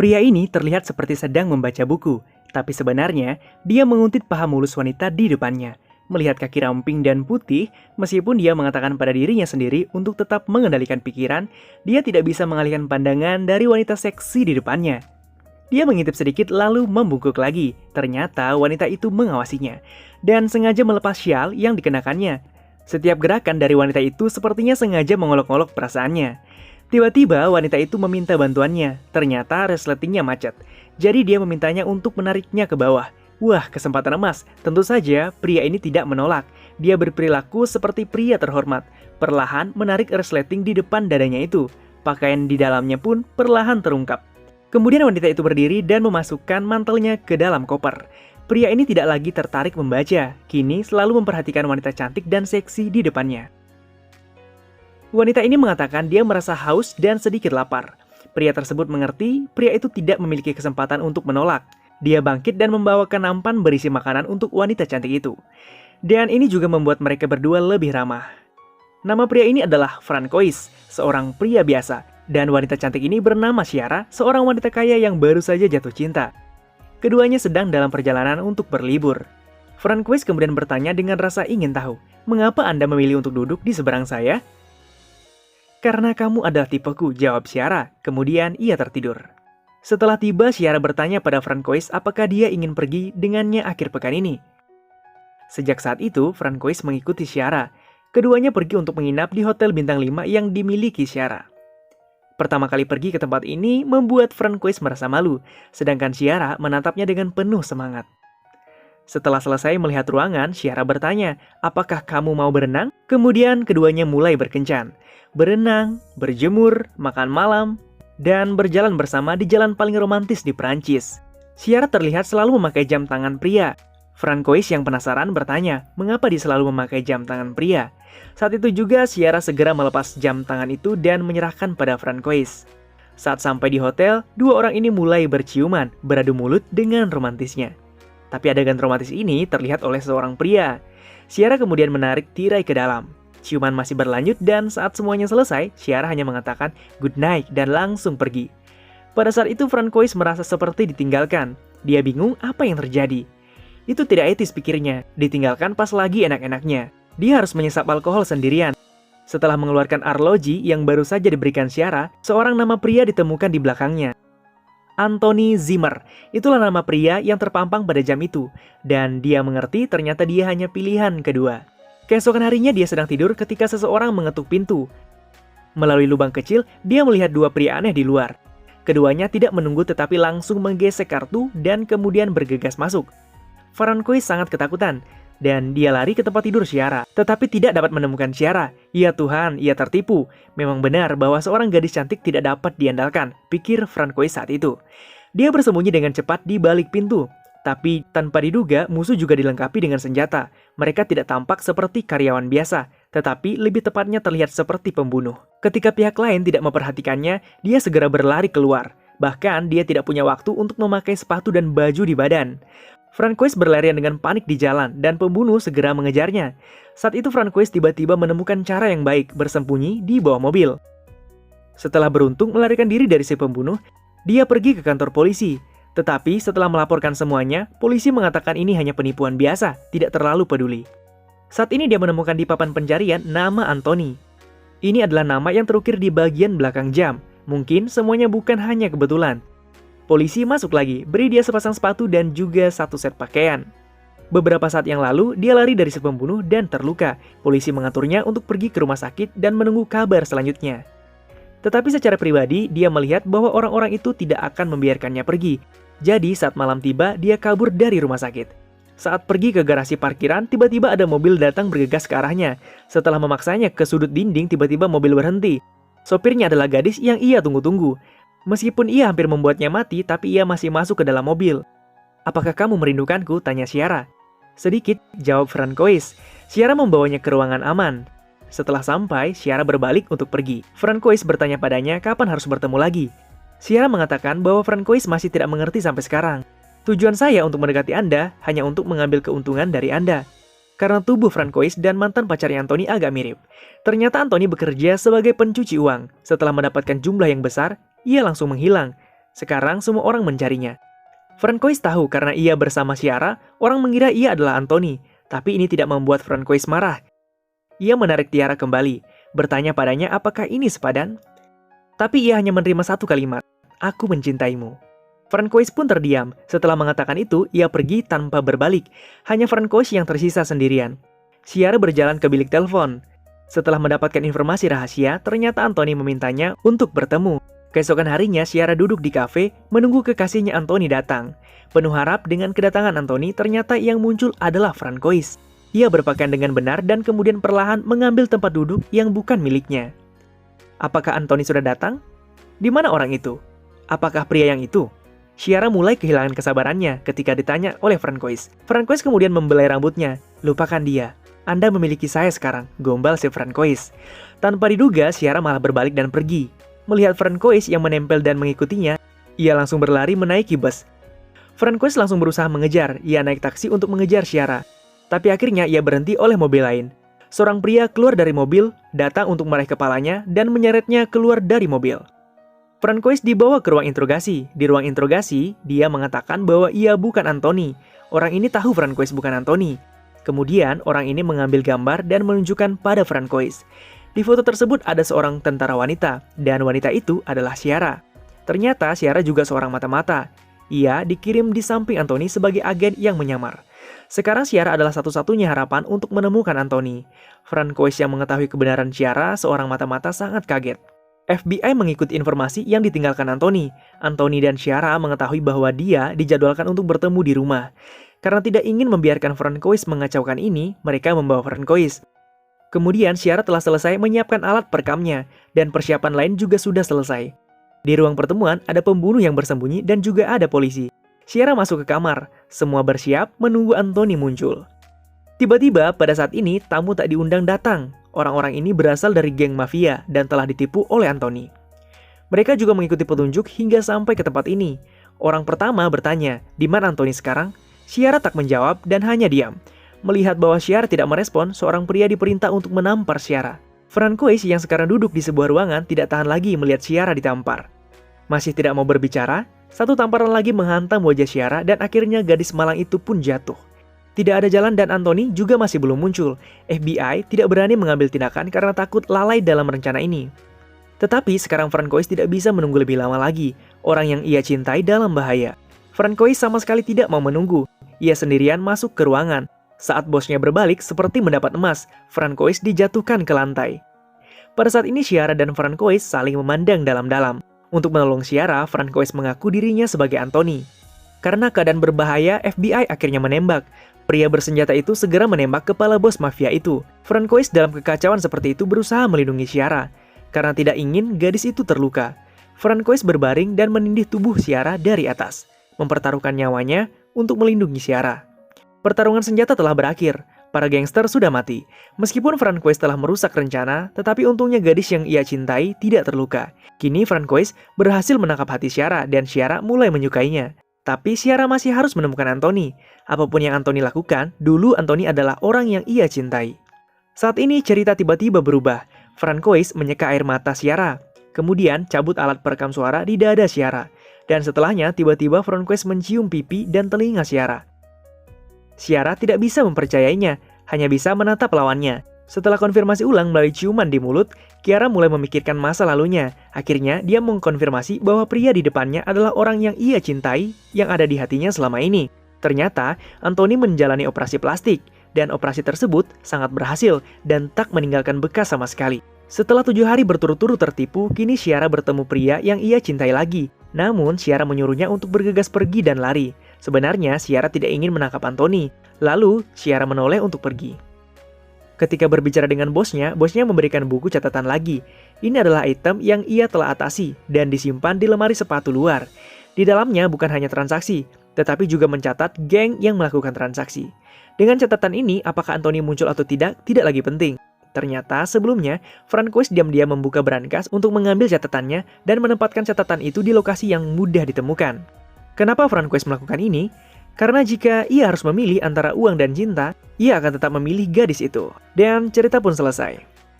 Pria ini terlihat seperti sedang membaca buku, tapi sebenarnya dia menguntit paha mulus wanita di depannya. Melihat kaki ramping dan putih, meskipun dia mengatakan pada dirinya sendiri untuk tetap mengendalikan pikiran, dia tidak bisa mengalihkan pandangan dari wanita seksi di depannya. Dia mengintip sedikit lalu membungkuk lagi. Ternyata wanita itu mengawasinya dan sengaja melepas syal yang dikenakannya. Setiap gerakan dari wanita itu sepertinya sengaja mengolok-olok perasaannya. Tiba-tiba wanita itu meminta bantuannya. Ternyata resletingnya macet. Jadi dia memintanya untuk menariknya ke bawah. Wah, kesempatan emas. Tentu saja pria ini tidak menolak. Dia berperilaku seperti pria terhormat. Perlahan menarik resleting di depan dadanya itu. Pakaian di dalamnya pun perlahan terungkap. Kemudian wanita itu berdiri dan memasukkan mantelnya ke dalam koper. Pria ini tidak lagi tertarik membaca. Kini selalu memperhatikan wanita cantik dan seksi di depannya. Wanita ini mengatakan dia merasa haus dan sedikit lapar. Pria tersebut mengerti pria itu tidak memiliki kesempatan untuk menolak. Dia bangkit dan membawakan nampan berisi makanan untuk wanita cantik itu. Dan ini juga membuat mereka berdua lebih ramah. Nama pria ini adalah Francois, seorang pria biasa. Dan wanita cantik ini bernama Ciara, seorang wanita kaya yang baru saja jatuh cinta. Keduanya sedang dalam perjalanan untuk berlibur. Francois kemudian bertanya dengan rasa ingin tahu, "Mengapa Anda memilih untuk duduk di seberang saya?" "Karena kamu adalah tipeku," jawab Ciara. Kemudian ia tertidur. Setelah tiba, Ciara bertanya pada Francois apakah dia ingin pergi dengannya akhir pekan ini. Sejak saat itu, Francois mengikuti Ciara. Keduanya pergi untuk menginap di hotel bintang 5 yang dimiliki Ciara. Pertama kali pergi ke tempat ini membuat Francois merasa malu, sedangkan Ciara menatapnya dengan penuh semangat. Setelah selesai melihat ruangan, Ciara bertanya, "Apakah kamu mau berenang?" Kemudian keduanya mulai berkencan. Berenang, berjemur, makan malam, dan berjalan bersama di jalan paling romantis di Perancis. Ciara terlihat selalu memakai jam tangan pria. Francois yang penasaran bertanya, mengapa dia selalu memakai jam tangan pria? Saat itu juga Ciara segera melepas jam tangan itu dan menyerahkan pada Francois. Saat sampai di hotel, dua orang ini mulai berciuman, beradu mulut dengan romantisnya. Tapi adegan romantis ini terlihat oleh seorang pria. Ciara kemudian menarik tirai ke dalam. Ciuman masih berlanjut dan saat semuanya selesai, Ciara hanya mengatakan good night dan langsung pergi. Pada saat itu Francois merasa seperti ditinggalkan. Dia bingung apa yang terjadi. Itu tidak etis pikirnya, ditinggalkan pas lagi enak-enaknya. Dia harus menyesap alkohol sendirian. Setelah mengeluarkan arloji yang baru saja diberikan Ciara, seorang nama pria ditemukan di belakangnya. Anthony Zimmer, itulah nama pria yang terpampang pada jam itu. Dan dia mengerti ternyata dia hanya pilihan kedua. Keesokan harinya dia sedang tidur ketika seseorang mengetuk pintu. Melalui lubang kecil, dia melihat dua pria aneh di luar. Keduanya tidak menunggu tetapi langsung menggesek kartu dan kemudian bergegas masuk. Francois sangat ketakutan dan dia lari ke tempat tidur Ciara, tetapi tidak dapat menemukan Ciara. Ya Tuhan, ia tertipu. Memang benar bahwa seorang gadis cantik tidak dapat diandalkan, pikir Francois saat itu. Dia bersembunyi dengan cepat di balik pintu. Tapi tanpa diduga, musuh juga dilengkapi dengan senjata. Mereka tidak tampak seperti karyawan biasa, tetapi lebih tepatnya terlihat seperti pembunuh. Ketika pihak lain tidak memperhatikannya, dia segera berlari keluar. Bahkan dia tidak punya waktu untuk memakai sepatu dan baju di badan. Francois berlarian dengan panik di jalan dan pembunuh segera mengejarnya. Saat itu Francois tiba-tiba menemukan cara yang baik bersembunyi di bawah mobil. Setelah beruntung melarikan diri dari si pembunuh, dia pergi ke kantor polisi. Tetapi setelah melaporkan semuanya, polisi mengatakan ini hanya penipuan biasa, tidak terlalu peduli. Saat ini dia menemukan di papan pencarian nama Anthony. Ini adalah nama yang terukir di bagian belakang jam. Mungkin semuanya bukan hanya kebetulan. Polisi masuk lagi, beri dia sepasang sepatu dan juga satu set pakaian. Beberapa saat yang lalu, dia lari dari si pembunuh dan terluka. Polisi mengaturnya untuk pergi ke rumah sakit dan menunggu kabar selanjutnya. Tetapi secara pribadi, dia melihat bahwa orang-orang itu tidak akan membiarkannya pergi. Jadi saat malam tiba, dia kabur dari rumah sakit. Saat pergi ke garasi parkiran, tiba-tiba ada mobil datang bergegas ke arahnya. Setelah memaksanya ke sudut dinding, tiba-tiba mobil berhenti. Sopirnya adalah gadis yang ia tunggu-tunggu. Meskipun ia hampir membuatnya mati, tapi ia masih masuk ke dalam mobil. "Apakah kamu merindukanku?" tanya Ciara. "Sedikit," jawab Francois. Ciara membawanya ke ruangan aman. Setelah sampai, Ciara berbalik untuk pergi. Francois bertanya padanya kapan harus bertemu lagi. Ciara mengatakan bahwa Francois masih tidak mengerti sampai sekarang. "Tujuan saya untuk mendekati Anda hanya untuk mengambil keuntungan dari Anda." Karena tubuh Francois dan mantan pacarnya Anthony agak mirip. Ternyata Anthony bekerja sebagai pencuci uang. Setelah mendapatkan jumlah yang besar, ia langsung menghilang. Sekarang semua orang mencarinya. Francois tahu karena ia bersama Ciara, orang mengira ia adalah Anthony, tapi ini tidak membuat Francois marah. Ia menarik Tiara kembali, bertanya padanya apakah ini sepadan. Tapi ia hanya menerima satu kalimat, "Aku mencintaimu." Francois pun terdiam. Setelah mengatakan itu, ia pergi tanpa berbalik. Hanya Francois yang tersisa sendirian. Ciara berjalan ke bilik telepon. Setelah mendapatkan informasi rahasia, ternyata Anthony memintanya untuk bertemu. Keesokan harinya, Ciara duduk di kafe menunggu kekasihnya Anthony datang. Penuh harap dengan kedatangan Anthony, ternyata yang muncul adalah Francois. Ia berpakaian dengan benar dan kemudian perlahan mengambil tempat duduk yang bukan miliknya. Apakah Anthony sudah datang? Di mana orang itu? Apakah pria yang itu? Ciara mulai kehilangan kesabarannya ketika ditanya oleh Francois. Francois kemudian membelai rambutnya. "Lupakan dia. Anda memiliki saya sekarang," gombal si Francois. Tanpa diduga, Ciara malah berbalik dan pergi. Melihat Francois yang menempel dan mengikutinya, ia langsung berlari menaiki bus. Francois langsung berusaha mengejar. Ia naik taksi untuk mengejar Ciara. Tapi akhirnya ia berhenti oleh mobil lain. Seorang pria keluar dari mobil, datang untuk meraih kepalanya dan menyeretnya keluar dari mobil. Francois dibawa ke ruang interogasi. Di ruang interogasi, dia mengatakan bahwa ia bukan Anthony. Orang ini tahu Francois bukan Anthony. Kemudian, orang ini mengambil gambar dan menunjukkan pada Francois. Di foto tersebut ada seorang tentara wanita, dan wanita itu adalah Ciara. Ternyata Ciara juga seorang mata-mata. Ia dikirim di samping Anthony sebagai agen yang menyamar. Sekarang Ciara adalah satu-satunya harapan untuk menemukan Anthony. Francois yang mengetahui kebenaran Ciara, seorang mata-mata, sangat kaget. FBI mengikuti informasi yang ditinggalkan Anthony. Anthony dan Ciara mengetahui bahwa dia dijadwalkan untuk bertemu di rumah. Karena tidak ingin membiarkan Francois mengacaukan ini, mereka membawa Francois. Kemudian Ciara telah selesai menyiapkan alat perekamnya, dan persiapan lain juga sudah selesai. Di ruang pertemuan ada pembunuh yang bersembunyi dan juga ada polisi. Ciara masuk ke kamar, semua bersiap menunggu Anthony muncul. Tiba-tiba pada saat ini tamu tak diundang datang. Orang-orang ini berasal dari geng mafia dan telah ditipu oleh Anthony. Mereka juga mengikuti petunjuk hingga sampai ke tempat ini. Orang pertama bertanya, "Di mana Anthony sekarang?" Ciara tak menjawab dan hanya diam. Melihat bahwa Ciara tidak merespon, seorang pria diperintah untuk menampar Ciara. Francois yang sekarang duduk di sebuah ruangan tidak tahan lagi melihat Ciara ditampar. Masih tidak mau berbicara, satu tamparan lagi menghantam wajah Ciara dan akhirnya gadis malang itu pun jatuh. Tidak ada jalan dan Anthony juga masih belum muncul. FBI tidak berani mengambil tindakan karena takut lalai dalam rencana ini. Tetapi sekarang Francois tidak bisa menunggu lebih lama lagi. Orang yang ia cintai dalam bahaya. Francois sama sekali tidak mau menunggu. Ia sendirian masuk ke ruangan. Saat bosnya berbalik seperti mendapat emas, Francois dijatuhkan ke lantai. Pada saat ini Ciara dan Francois saling memandang dalam-dalam. Untuk menolong Ciara, Francois mengaku dirinya sebagai Anthony. Karena keadaan berbahaya, FBI akhirnya menembak. Pria bersenjata itu segera menembak kepala bos mafia itu. Francois dalam kekacauan seperti itu berusaha melindungi Ciara. Karena tidak ingin gadis itu terluka. Francois berbaring dan menindih tubuh Ciara dari atas. Mempertaruhkan nyawanya untuk melindungi Ciara. Pertarungan senjata telah berakhir. Para gangster sudah mati. Meskipun Francois telah merusak rencana, tetapi untungnya gadis yang ia cintai tidak terluka. Kini Francois berhasil menangkap hati Ciara dan Ciara mulai menyukainya. Tapi Ciara masih harus menemukan Anthony. Apapun yang Anthony lakukan, dulu Anthony adalah orang yang ia cintai. Saat ini cerita tiba-tiba berubah. Francois menyeka air mata Ciara. Kemudian cabut alat perekam suara di dada Ciara. Dan setelahnya tiba-tiba Francois mencium pipi dan telinga Ciara. Ciara tidak bisa mempercayainya, hanya bisa menatap lawannya. Setelah konfirmasi ulang melalui ciuman di mulut, Ciara mulai memikirkan masa lalunya. Akhirnya, dia mengkonfirmasi bahwa pria di depannya adalah orang yang ia cintai, yang ada di hatinya selama ini. Ternyata, Anthony menjalani operasi plastik, dan operasi tersebut sangat berhasil dan tak meninggalkan bekas sama sekali. Setelah 7 hari berturut-turut tertipu, kini Ciara bertemu pria yang ia cintai lagi. Namun, Ciara menyuruhnya untuk bergegas pergi dan lari. Sebenarnya, Ciara tidak ingin menangkap Anthony. Lalu, Ciara menoleh untuk pergi. Ketika berbicara dengan bosnya memberikan buku catatan lagi. Ini adalah item yang ia telah atasi dan disimpan di lemari sepatu luar. Di dalamnya bukan hanya transaksi, tetapi juga mencatat geng yang melakukan transaksi. Dengan catatan ini, apakah Anthony muncul atau tidak lagi penting. Ternyata sebelumnya, Francois diam-diam membuka brankas untuk mengambil catatannya dan menempatkan catatan itu di lokasi yang mudah ditemukan. Kenapa Francois melakukan ini? Karena jika ia harus memilih antara uang dan cinta, ia akan tetap memilih gadis itu. Dan cerita pun selesai.